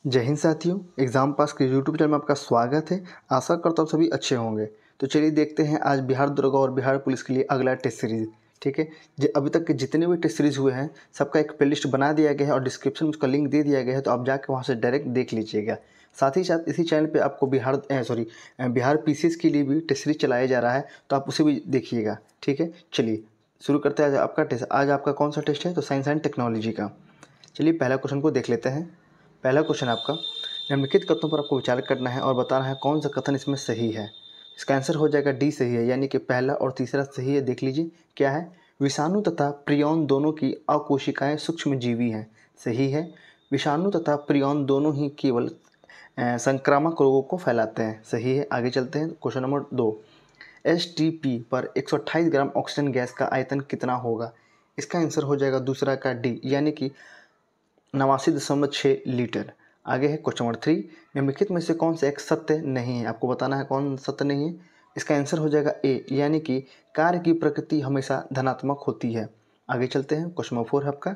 जय हिंद साथियों, exam pass के यूट्यूब चैनल में आपका स्वागत है। आशा करता हूँ सभी अच्छे होंगे। तो चलिए देखते हैं आज बिहार दरोगा और बिहार पुलिस के लिए अगला टेस्ट सीरीज़। ठीक है, जो अभी तक के जितने भी टेस्ट सीरीज़ हुए हैं सबका एक प्लेलिस्ट बना दिया गया है और डिस्क्रिप्शन में उसका लिंक दे दिया गया है, तो आप जाकर वहाँ से डायरेक्ट देख लीजिएगा। साथ ही साथ इसी चैनल पर आपको बिहार पीसीएस के लिए भी टेस्ट सीरीज चलाया जा रहा है, तो आप उसे भी देखिएगा। ठीक है, चलिए शुरू करते हैं आज आपका टेस्ट। आज आपका कौन सा टेस्ट है? तो साइंस एंड टेक्नोलॉजी का। चलिए पहला क्वेश्चन को देख लेते हैं। पहला क्वेश्चन आपका, निम्नलिखित कथनों पर आपको विचार करना है और बताना है कौन सा कथन इसमें सही है। इसका आंसर हो जाएगा डी सही है, यानी कि पहला और तीसरा सही है। देख लीजिए क्या है। विषाणु तथा प्रियन दोनों की अकोशिकाएं सूक्ष्मजीवी हैं। सही है। विषाणु तथा प्रियन दोनों ही केवल संक्रामक रोगों को फैलाते हैं। सही है। आगे चलते हैं। क्वेश्चन नंबर 2, STP पर 128 ग्राम ऑक्सीजन गैस का आयतन कितना होगा? इसका आंसर हो जाएगा दूसरा का डी, यानी कि 89.6 लीटर। आगे है क्वेश्चन नंबर 3, निम्नलिखित में से कौन सा एक सत्य नहीं है? आपको बताना है कौन सत्य नहीं है। इसका आंसर हो जाएगा ए, यानी कि कार्य की प्रकृति हमेशा धनात्मक होती है। आगे चलते हैं। क्वेश्चन नंबर 4 है आपका,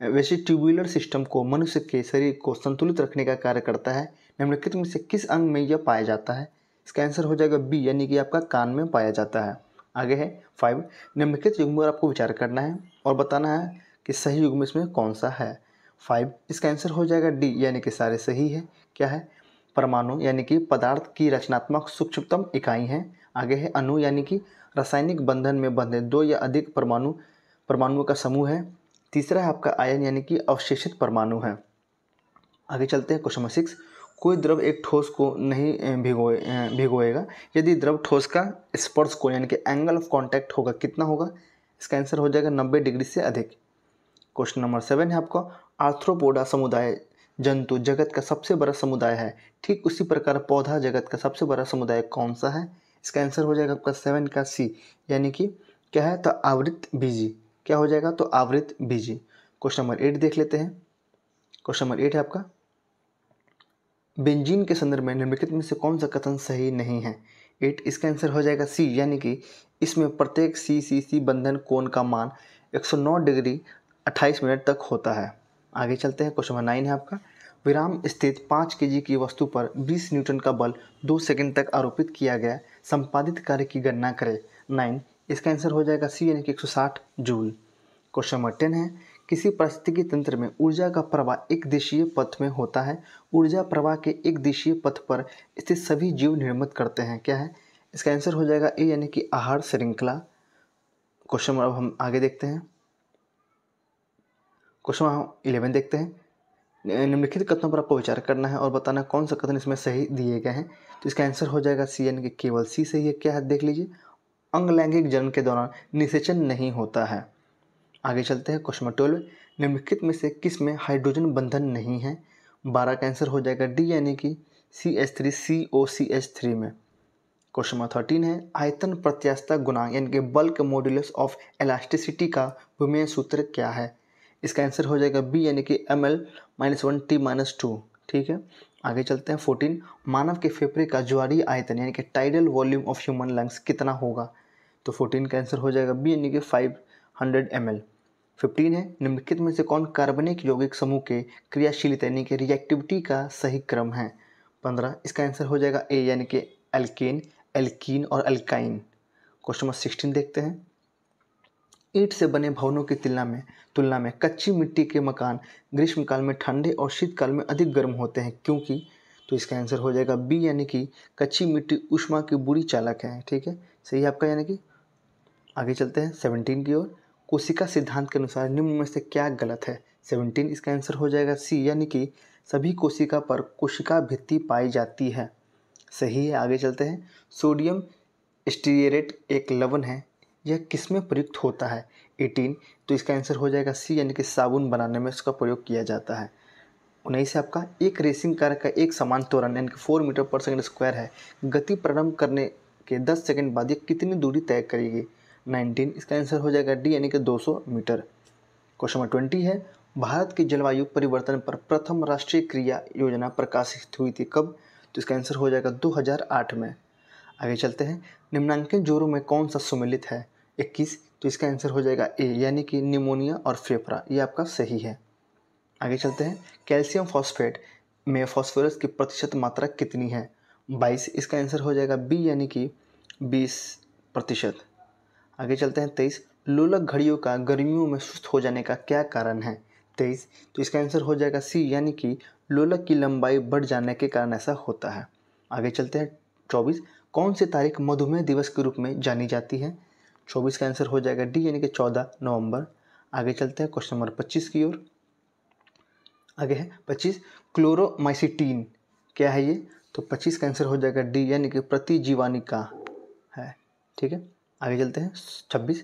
वेस्टिब्युलर सिस्टम को मनुष्य के शरीर को संतुलित रखने का कार्य करता है। निम्नलिखित में से किस अंग में यह पाया जाता है? इसका आंसर हो जाएगा बी, यानी कि आपका कान में पाया जाता है। आगे है 5, निम्नलिखित युग्म पर आपको विचार करना है और बताना है कि सही युग्म इसमें कौन सा है। 5, इसका आंसर हो जाएगा डी, यानी कि सारे सही है। क्या है? परमाणु, यानी कि पदार्थ की रचनात्मक सूक्ष्मतम इकाई है। आगे है अणु, यानी कि रासायनिक बंधन में बंधे दो या अधिक परमाणुओं का समूह है। तीसरा है आपका आयन, यानी कि अवशेषित परमाणु है। आगे चलते हैं। क्वेश्चन नंबर 6, कोई द्रव एक ठोस को नहीं भिगोएगा यदि द्रव ठोस का स्पर्श कोण, यानी कि एंगल ऑफ कॉन्टैक्ट होगा, कितना होगा? इसका आंसर हो जाएगा 90 डिग्री से अधिक। क्वेश्चन नंबर 7 है आपका, आर्थ्रोपोडा समुदाय जंतु जगत का सबसे बड़ा समुदाय है। ठीक उसी प्रकार पौधा जगत का सबसे बड़ा समुदाय कौन सा है? इसका आंसर हो जाएगा आपका 7 का सी, यानी कि क्या है? तो आवृत बीजी। क्या हो जाएगा? तो आवृत बीजी। क्वेश्चन नंबर 8 देख लेते हैं। क्वेश्चन नंबर 8 है आपका, बेंजीन के संदर्भ में निम्नलिखित में से कौन सा कथन सही नहीं है? 8, इसका आंसर हो जाएगा सी, यानी कि इसमें प्रत्येक CCC बंधन कोण का मान 109 डिग्री 28 मिनट तक होता है। आगे चलते हैं। क्वेश्चन नंबर 9 है आपका, विराम स्थित 5 kg की वस्तु पर 20 न्यूटन का बल 2 सेकंड तक आरोपित किया गया संपादित कार्य की गणना करें। 9, इसका आंसर हो जाएगा सी, यानी कि 160 जूल। क्वेश्चन नंबर 10 है, किसी पारिस्थितिकी तंत्र में ऊर्जा का प्रवाह एक दिशीय पथ में होता है। ऊर्जा प्रवाह के एक दिशीय पथ पर स्थित सभी जीव निर्मित करते हैं। क्या है? इसका आंसर हो जाएगा ए, यानी कि आहार श्रृंखला। क्वेश्चन अब हम आगे देखते हैं। क्वेश्चन 11 देखते हैं। निम्नलिखित कथनों पर आपको विचार करना है और बताना कौन सा कथन इसमें सही दिए गए हैं। तो इसका आंसर हो जाएगा सी, यानी कि केवल सी सही है। क्या है? देख लीजिए, अंग लैंगिक जन्म के दौरान निषेचन नहीं होता है। आगे चलते हैं। क्वेश्चन नंबर 12, निम्नलिखित में से किस में हाइड्रोजन बंधन नहीं है? 12 का आंसर हो जाएगा डी, यानी कि CH3COCH3 में। क्वेश्चन नंबर 13 है, आयतन प्रत्यास्थता गुणांक, यानी कि बल्क मॉड्यूलस ऑफ इलास्टिसिटी का विमेय सूत्र क्या है? इसका आंसर हो जाएगा बी, यानी कि ml-1t-2। ठीक है, आगे चलते हैं। 14, मानव के फेफड़े का ज्वारीय आयतन, यानी कि tidal volume of human lungs कितना होगा? तो 14 का आंसर हो जाएगा बी, यानी कि 500 ml। 15 है, निम्नलिखित में से कौन कार्बनिक यौगिक समूह के क्रियाशीलता, यानी कि रिएक्टिविटी का सही क्रम है? 15, इसका आंसर हो जाएगा ए, यानी कि एल्केन, एल्कीन और एल्काइन। क्वेश्चन नंबर 16 देखते हैं। ईंट से बने भवनों की तुलना में कच्ची मिट्टी के मकान ग्रीष्मकाल में ठंडे और शीतकाल में अधिक गर्म होते हैं, क्योंकि? तो इसका आंसर हो जाएगा बी, यानी कि कच्ची मिट्टी ऊष्मा की बुरी चालक है। ठीक है, सही है आपका, यानी कि। आगे चलते हैं 17 की ओर। कोशिका सिद्धांत के अनुसार निम्न में से क्या गलत है? 17, इसका आंसर हो जाएगा सी, यानी कि सभी कोशिका पर कोशिका भित्ति पाई जाती है। सही है। आगे चलते हैं। सोडियम स्टीयरेट एक लवण है, यह किसमें प्रयुक्त होता है? 18, तो इसका आंसर हो जाएगा सी, यानी कि साबुन बनाने में इसका प्रयोग किया जाता है। 19 से आपका, एक रेसिंग कार का एक समान त्वरण, यानी कि 4 मीटर पर सेकंड स्क्वायर है, गति प्रारंभ करने के 10 सेकंड बाद यह कितनी दूरी तय करेगी? 19, इसका आंसर हो जाएगा डी, यानी कि 200 मीटर। क्वेश्चन नंबर 20 है, भारत की जलवायु परिवर्तन पर प्रथम राष्ट्रीय क्रिया योजना प्रकाशित हुई थी कब? तो इसका आंसर हो जाएगा 2008 में। आगे चलते हैं। निम्नांकित जोड़ों में कौन सा सुमेलित है? 21, तो इसका आंसर हो जाएगा ए, यानी कि निमोनिया और फेफड़ा। ये आपका सही है। आगे चलते हैं। कैल्शियम फॉस्फेट में फास्फोरस की प्रतिशत मात्रा कितनी है? 22। इसका आंसर हो जाएगा बी यानी कि 20%। आगे चलते हैं 23। लोलक घड़ियों का गर्मियों में सुस्त हो जाने का क्या कारण है? 23। तो इसका आंसर हो जाएगा सी यानी कि लोलक की लंबाई बढ़ जाने के कारण ऐसा होता है। आगे चलते हैं 24। कौन सी तारीख मधुमेह दिवस के रूप में जानी जाती है? 24 का आंसर हो जाएगा डी यानी कि 14 नवंबर। आगे चलते हैं क्वेश्चन नंबर 25 की ओर। आगे है 25। क्लोरोमाइसिटीन क्या है ये? तो 25 का आंसर हो जाएगा डी यानी कि प्रतिजीवानिका है। ठीक है, आगे चलते हैं 26।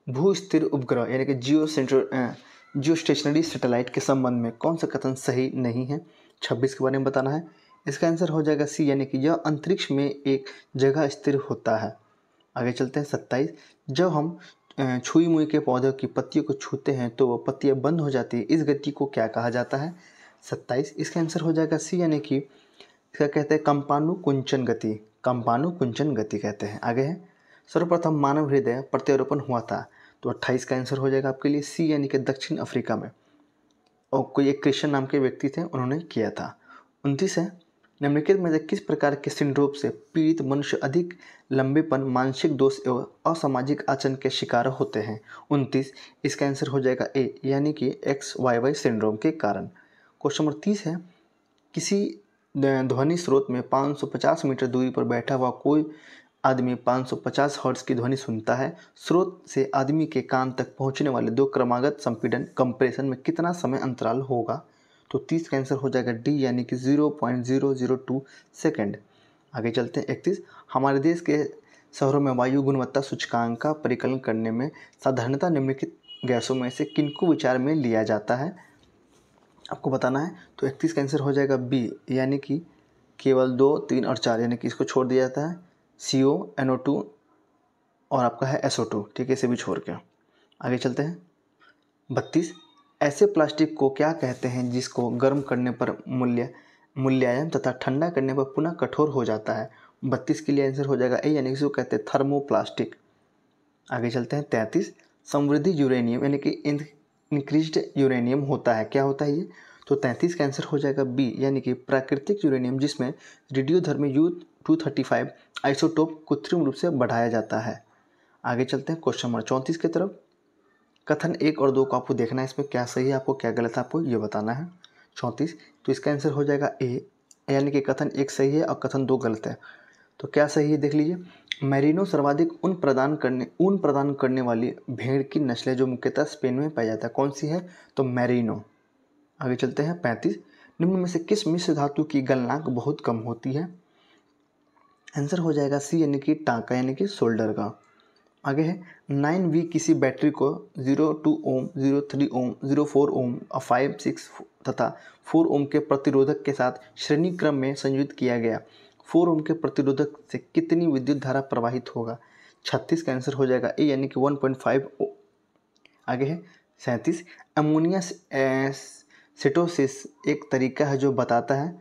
भू स्थिर उपग्रह यानी कि जियो स्टेशनरी सैटेलाइट के संबंध में कौन सा कथन सही नहीं है? 26 के बारे में बताना है। इसका आंसर हो जाएगा सी यानी कि यह अंतरिक्ष में एक जगह स्थिर होता है। आगे चलते हैं 27। जब हम छुई मुई के पौधों की पत्तियों को छूते हैं तो वो पत्तियां बंद हो जाती है, इस गति को क्या कहा जाता है? 27। इसका आंसर हो जाएगा सी यानी कि इसका कहते हैं कंपानुकुंचन गति, कंपानुकुंचन गति कहते हैं। आगे है सर्वप्रथम मानव हृदय प्रत्यारोपण हुआ था, तो 28 का आंसर हो जाएगा आपके लिए सी यानी कि दक्षिण अफ्रीका में, और कोई एक क्रिश्चियन नाम के व्यक्ति थे, उन्होंने किया था। 29 है निम्नलिखित में से किस प्रकार के सिंड्रोम से पीड़ित मनुष्य अधिक लंबेपन, मानसिक दोष एवं असामाजिक आचरण के शिकार होते हैं? 29। इसका आंसर हो जाएगा ए यानी कि XYY सिंड्रोम के कारण। क्वेश्चन नंबर 30 है किसी ध्वनि स्रोत में 550 मीटर दूरी पर बैठा हुआ कोई आदमी 550 हर्ट्ज की ध्वनि सुनता है। स्रोत से आदमी के कान तक पहुंचने वाले दो क्रमागत संपीड़न कंप्रेशन में कितना समय अंतराल होगा? तो 30 का आंसर हो जाएगा डी यानी कि 0.002 सेकेंड। आगे चलते हैं 31। हमारे देश के शहरों में वायु गुणवत्ता सूचकांक का परिकलन करने में साधारणतः निम्नलिखित गैसों में से किनको विचार में लिया जाता है? आपको बताना है। तो 31 का आंसर हो जाएगा बी यानी कि केवल 2, 3 और 4 यानी कि इसको छोड़ दिया जाता है, CO, NO2 और आपका है SO2। ठीक है, इसे भी छोड़ के आगे चलते हैं 32। ऐसे प्लास्टिक को क्या कहते हैं जिसको गर्म करने पर मूल्यायन तथा ठंडा करने पर पुनः कठोर हो जाता है? 32 के लिए आंसर हो जाएगा ए यानी कि इसको कहते हैं थर्मोप्लास्टिक। आगे चलते हैं 33। समृद्धि यूरेनियम यानी कि इंक्रीज्ड यूरेनियम होता है, क्या होता है ये? तो 33 का आंसर हो जाएगा बी यानी कि प्राकृतिक यूरेनियम, जिसमें रेडियोधर्मी U-235 आइसोटोप कृत्रिम रूप से बढ़ाया जाता है। आगे चलते हैं क्वेश्चन नंबर 34 की तरफ। कथन 1 और 2 को आपको देखना है, इसमें क्या सही है, आपको क्या गलत है, आपको ये बताना है। 34। तो इसका आंसर हो जाएगा ए यानी कि कथन 1 सही है और कथन 2 गलत है। तो क्या सही है देख लीजिए। मेरिनो सर्वाधिक ऊन प्रदान करने वाली भेड़ की नस्लें जो मुख्यतः स्पेन में पाई जाता है, कौन सी है? तो मेरिनो। आगे चलते हैं 35। निम्न में से किस मिश्र धातु की गलनांक बहुत कम होती है? आंसर हो जाएगा सी यानी कि टांका यानी कि सोल्डर का। आगे है 9V किसी बैटरी को 02 ओम, 03 ओम, 04 ओम और 5, 6 तथा 4 ओम के प्रतिरोधक के साथ श्रेणी क्रम में संयुक्त किया गया। 4 ओम के प्रतिरोधक से कितनी विद्युत धारा प्रवाहित होगा? 36 का आंसर हो जाएगा ए यानी कि 1.5 ओम। आगे है 37। अमोनिया सेटोसिस एक तरीका है जो बताता है,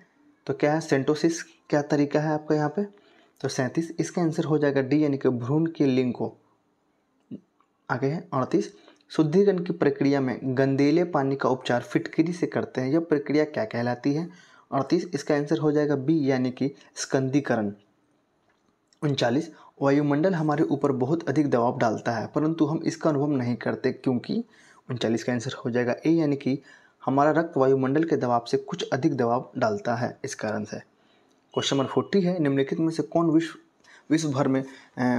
तो क्या है सेंटोसिस, क्या तरीका है आपका यहाँ पे? तो 37। इसका आंसर हो जाएगा डी यानी कि भ्रूण के लिंग को। आगे है 38। शुद्धिकरण की प्रक्रिया में गंदेले पानी का उपचार फिटकरी से करते हैं, यह प्रक्रिया क्या कहलाती है? 38। इसका आंसर हो जाएगा बी यानी कि स्कंदीकरण। 39। वायुमंडल हमारे ऊपर बहुत अधिक दबाव डालता है परंतु हम इसका अनुभव नहीं करते, क्योंकि? 39 का आंसर हो जाएगा ए यानी कि हमारा रक्त वायुमंडल के दबाव से कुछ अधिक दबाव डालता है, इस कारण से। क्वेश्चन नंबर 40 है निम्नलिखित में से कौन विश्व भर में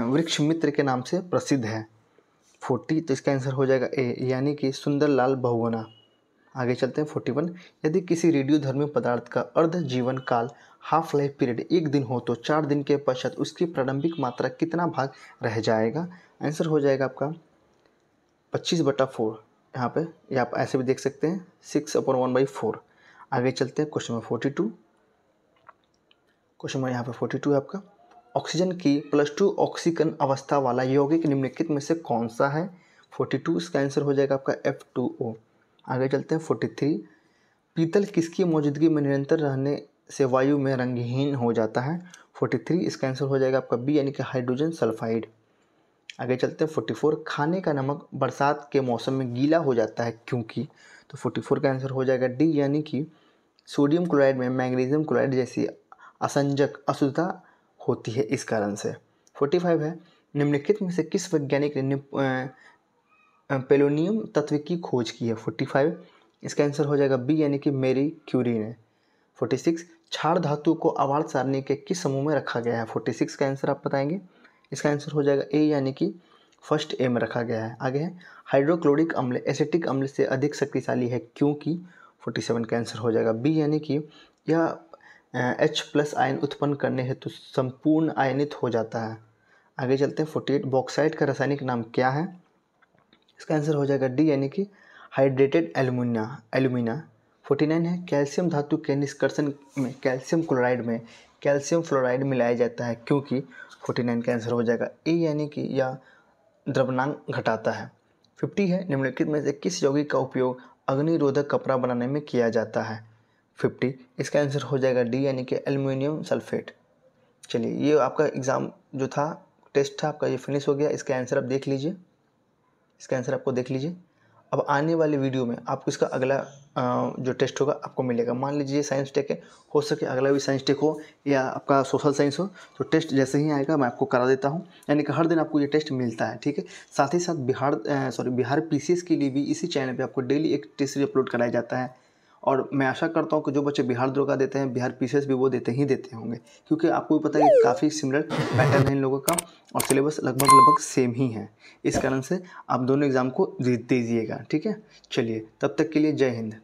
वृक्ष मित्र के नाम से प्रसिद्ध है? 40। तो इसका आंसर हो जाएगा ए यानी कि सुंदरलाल बहुगुणा। आगे चलते हैं 41। यदि किसी रेडियोधर्मी पदार्थ का अर्ध जीवन काल हाफ लाइफ पीरियड 1 दिन हो तो 4 दिन के पश्चात उसकी प्रारंभिक मात्रा कितना भाग रह जाएगा? आंसर हो जाएगा आपका 25/4। यहाँ पे या आप ऐसे भी देख सकते हैं 6/1/4। आगे चलते हैं क्वेश्चन नंबर 42। क्वेश्चन नंबर यहाँ पे 42 है आपका। ऑक्सीजन की +2 ऑक्सीकरण अवस्था वाला यौगिक निम्नलिखित में से कौन सा है? 42। इसका आंसर हो जाएगा आपका F2O। आगे चलते हैं 43। पीतल किसकी मौजूदगी में निरंतर रहने से वायु में रंगहीन हो जाता है? 43। इसका आंसर हो जाएगा आपका बी यानी कि हाइड्रोजन सल्फाइड। आगे चलते हैं 44। खाने का नमक बरसात के मौसम में गीला हो जाता है क्योंकि? तो 44 का आंसर हो जाएगा डी यानी कि सोडियम क्लोराइड में मैग्नीशियम क्लोराइड जैसी असंजक अशुद्धता होती है इस कारण से। 45 है, निम्नलिखित में से किस वैज्ञानिक ने पोलोनियम तत्व की खोज की है। 45, इसका आंसर हो जाएगा बी यानी कि मैरी क्यूरी ने। 46, क्षार धातु को आवर्त सारणी के किस समूह में रखा गया है। 46 का आंसर आप बताएंगे। इसका आंसर हो जाएगा ए यानी कि फर्स्ट ए में रखा गया है। आगे है, हाइड्रोक्लोरिक अम्ल एसिटिक अम्ल से अधिक शक्तिशाली है क्योंकि। 47 का आंसर हो जाएगा बी यानी कि यह H+ आयन उत्पन्न करने हेतु संपूर्ण आयनित हो जाता है। आगे चलते हैं। 48, बॉक्साइट का रासायनिक नाम क्या है। इसका आंसर हो जाएगा डी यानी कि हाइड्रेटेड एल्यूमिना। 49 है, कैल्शियम धातु के निष्कर्षण में कैल्शियम फ्लोराइड मिलाया जाता है क्योंकि। 49 का आंसर हो जाएगा ए यानी कि यह द्रव्यमान घटाता है। 50 है, निम्नलिखित में से किस यौगिक का उपयोग अग्निरोधक कपड़ा बनाने में किया जाता है। 50, इसका आंसर हो जाएगा डी यानी कि एल्युमिनियम सल्फेट। चलिए, ये आपका एग्ज़ाम जो था, टेस्ट था आपका, ये फिनिश हो गया। इसका आंसर आप देख लीजिए, इसका आंसर आपको देख लीजिए। अब आने वाले वीडियो में आपको इसका अगला जो टेस्ट होगा आपको मिलेगा। मान लीजिए साइंस टेक है, हो सके अगला भी साइंस टेक हो या आपका सोशल साइंस हो, तो टेस्ट जैसे ही आएगा मैं आपको करा देता हूँ। यानी कि हर दिन आपको ये टेस्ट मिलता है, ठीक है। साथ ही साथ बिहार PCS के लिए भी इसी चैनल पे आपको डेली एक टेस्ट अपलोड कराया जाता है। और मैं आशा करता हूँ कि जो बच्चे बिहार दरोगा देते हैं, बिहार PCS भी वो देते होंगे, क्योंकि आपको भी पता है कि काफ़ी सिमिलर पैटर्न है इन लोगों का और सिलेबस लगभग सेम ही है। इस कारण से आप दोनों एग्ज़ाम को दीजिएगा, ठीक है। चलिए, तब तक के लिए जय हिंद।